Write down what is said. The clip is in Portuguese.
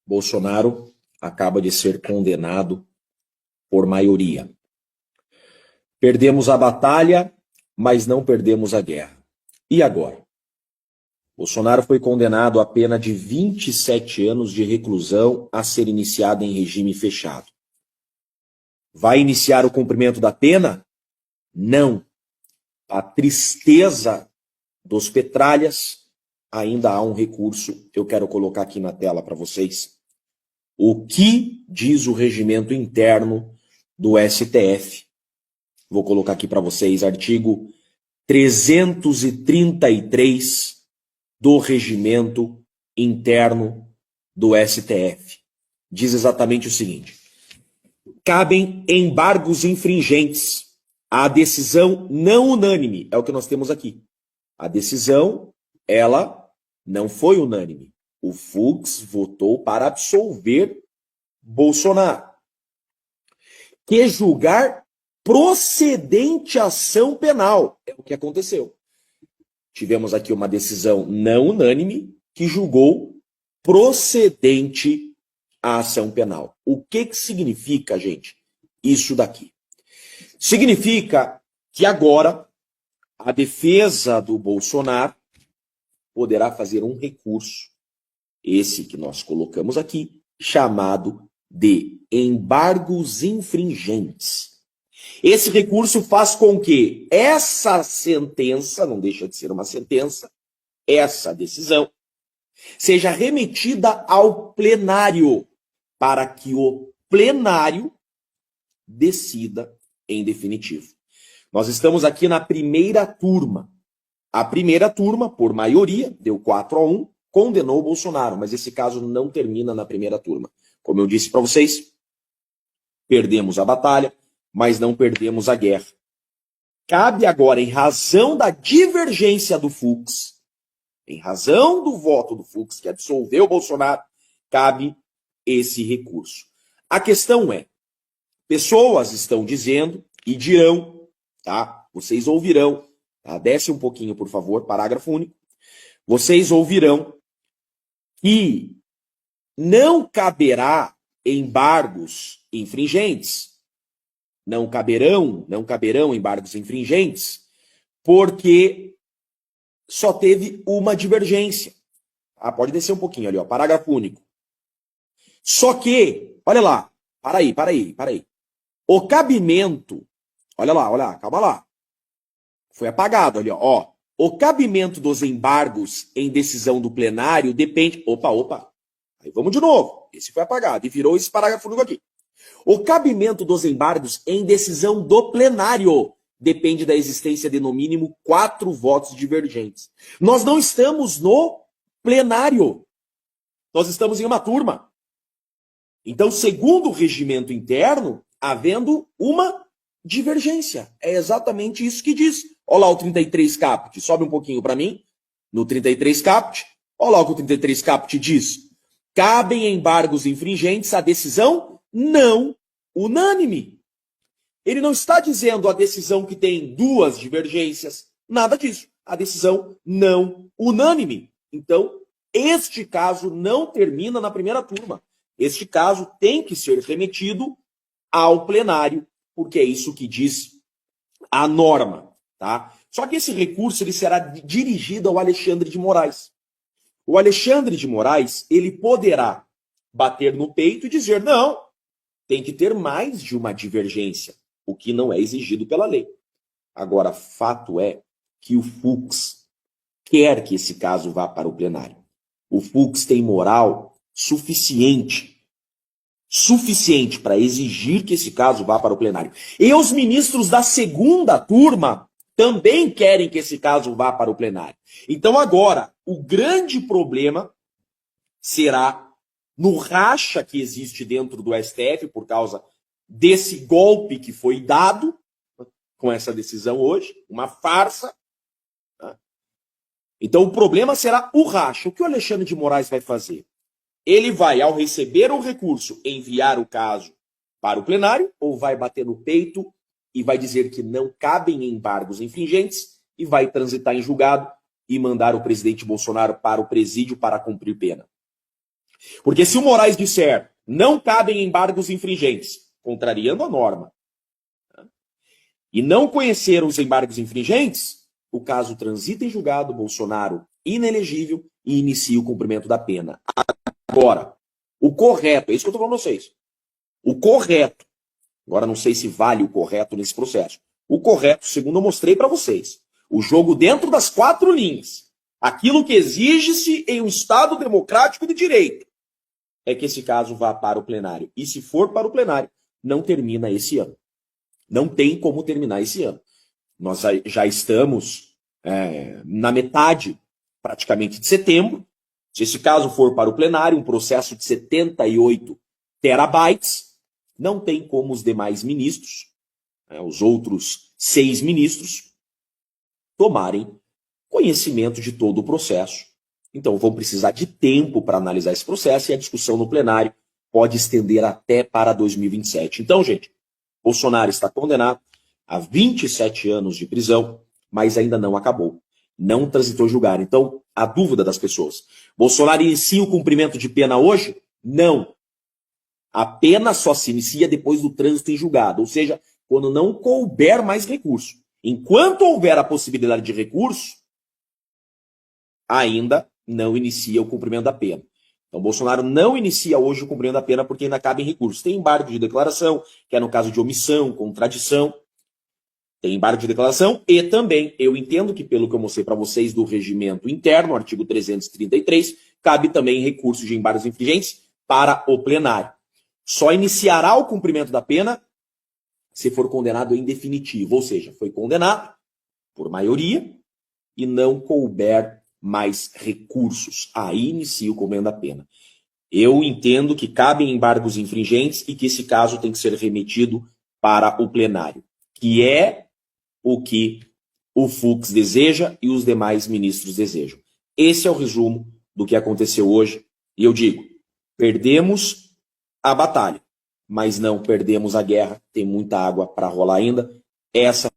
Bolsonaro acaba de ser condenado por maioria. Perdemos a batalha, mas não perdemos a guerra. E agora? Bolsonaro foi condenado a pena de 27 anos de reclusão a ser iniciada em regime fechado. Vai iniciar o cumprimento da pena? Não. A tristeza dos petralhas, ainda há um recurso, eu quero colocar aqui na tela para vocês. O que diz o regimento interno do STF? Vou colocar aqui para vocês, artigo 333 do regimento interno do STF. Diz exatamente o seguinte: cabem embargos infringentes à decisão não unânime, é o que nós temos aqui. A decisão, ela não foi unânime. O Fux votou para absolver Bolsonaro. Que julgar procedente ação penal. É o que aconteceu. Tivemos aqui uma decisão não unânime que julgou procedente a ação penal. O que significa, gente, isso daqui? Significa que agora a defesa do Bolsonaro poderá fazer um recurso, esse que nós colocamos aqui, chamado de embargos infringentes. Esse recurso faz com que essa sentença, não deixa de ser uma sentença, essa decisão, seja remetida ao plenário, para que o plenário decida em definitivo. Nós estamos aqui na primeira turma. A primeira turma, por maioria, deu 4-1, condenou o Bolsonaro, mas esse caso não termina na primeira turma. Como eu disse para vocês, perdemos a batalha, mas não perdemos a guerra. Cabe agora, em razão da divergência do Fux, em razão do voto do Fux, que absolveu o Bolsonaro, cabe esse recurso. A questão é, pessoas estão dizendo e dirão, tá? Vocês ouvirão, tá? Desce um pouquinho, por favor, parágrafo único. Vocês ouvirão que não caberá embargos infringentes. Não caberão embargos infringentes, porque só teve uma divergência. Ah, pode descer um pouquinho ali, ó, parágrafo único. Só que, olha lá, para aí. O cabimento, olha lá, calma lá. Foi apagado ali, ó. O cabimento dos embargos em decisão do plenário depende... Opa. Aí vamos de novo. Esse foi apagado e virou esse parágrafo único aqui. O cabimento dos embargos em decisão do plenário depende da existência de, no mínimo, 4 votos divergentes. Nós não estamos no plenário. Nós estamos em uma turma. Então, segundo o regimento interno, havendo uma divergência. É exatamente isso que diz. Olha lá o 33 caput. Sobe um pouquinho para mim. No 33 caput. Olha lá o que o 33 caput diz. Cabem embargos infringentes à decisão não unânime. Ele não está dizendo a decisão que tem 2 divergências. Nada disso. A decisão não unânime. Então, este caso não termina na primeira turma. Este caso tem que ser remetido ao plenário, porque é isso que diz a norma, tá? Só que esse recurso ele será dirigido ao Alexandre de Moraes. O Alexandre de Moraes, ele poderá bater no peito e dizer, não, tem que ter mais de uma divergência, o que não é exigido pela lei. Agora, fato é que o Fux quer que esse caso vá para o plenário. O Fux tem moral suficiente para exigir que esse caso vá para o plenário. E os ministros da segunda turma também querem que esse caso vá para o plenário. Então agora, o grande problema será no racha que existe dentro do STF por causa desse golpe que foi dado com essa decisão hoje, uma farsa. Então o problema será o racha. O que o Alexandre de Moraes vai fazer? Ele vai, ao receber o recurso, enviar o caso para o plenário ou vai bater no peito e vai dizer que não cabem embargos infringentes e vai transitar em julgado e mandar o presidente Bolsonaro para o presídio para cumprir pena? Porque se o Moraes disser não cabem embargos infringentes, contrariando a norma, e não conhecer os embargos infringentes, o caso transita em julgado, Bolsonaro inelegível e inicia o cumprimento da pena. Agora, o correto, é isso que eu estou falando para vocês. O correto, agora não sei se vale o correto nesse processo. O correto, segundo eu mostrei para vocês, o jogo dentro das 4 linhas, aquilo que exige-se em um Estado democrático de direito, é que esse caso vá para o plenário. E se for para o plenário, não termina esse ano. Não tem como terminar esse ano. Nós já estamos na metade, praticamente, de setembro. Se esse caso for para o plenário, um processo de 78 terabytes, não tem como os demais ministros, os outros 6 ministros, tomarem conhecimento de todo o processo. Então vão precisar de tempo para analisar esse processo e a discussão no plenário pode estender até para 2027. Então, gente, Bolsonaro está condenado a 27 anos de prisão, mas ainda não acabou. Não transitou julgar. Então, a dúvida das pessoas. Bolsonaro inicia o cumprimento de pena hoje? Não. A pena só se inicia depois do trânsito em julgado, ou seja, quando não couber mais recurso. Enquanto houver a possibilidade de recurso, ainda não inicia o cumprimento da pena. Então, Bolsonaro não inicia hoje o cumprimento da pena porque ainda cabe em recursos. Tem embargo de declaração, que é no caso de omissão, contradição. Tem embargo de declaração e também, eu entendo que pelo que eu mostrei para vocês do regimento interno, artigo 333, cabe também recurso de embargos infringentes para o plenário. Só iniciará o cumprimento da pena se for condenado em definitivo, ou seja, foi condenado por maioria e não couber mais recursos. Aí inicia o cumprimento da pena. Eu entendo que cabem embargos infringentes e que esse caso tem que ser remetido para o plenário, que é o que o Fux deseja e os demais ministros desejam. Esse é o resumo do que aconteceu hoje. E eu digo, perdemos a batalha, mas não perdemos a guerra. Tem muita água para rolar ainda. Essa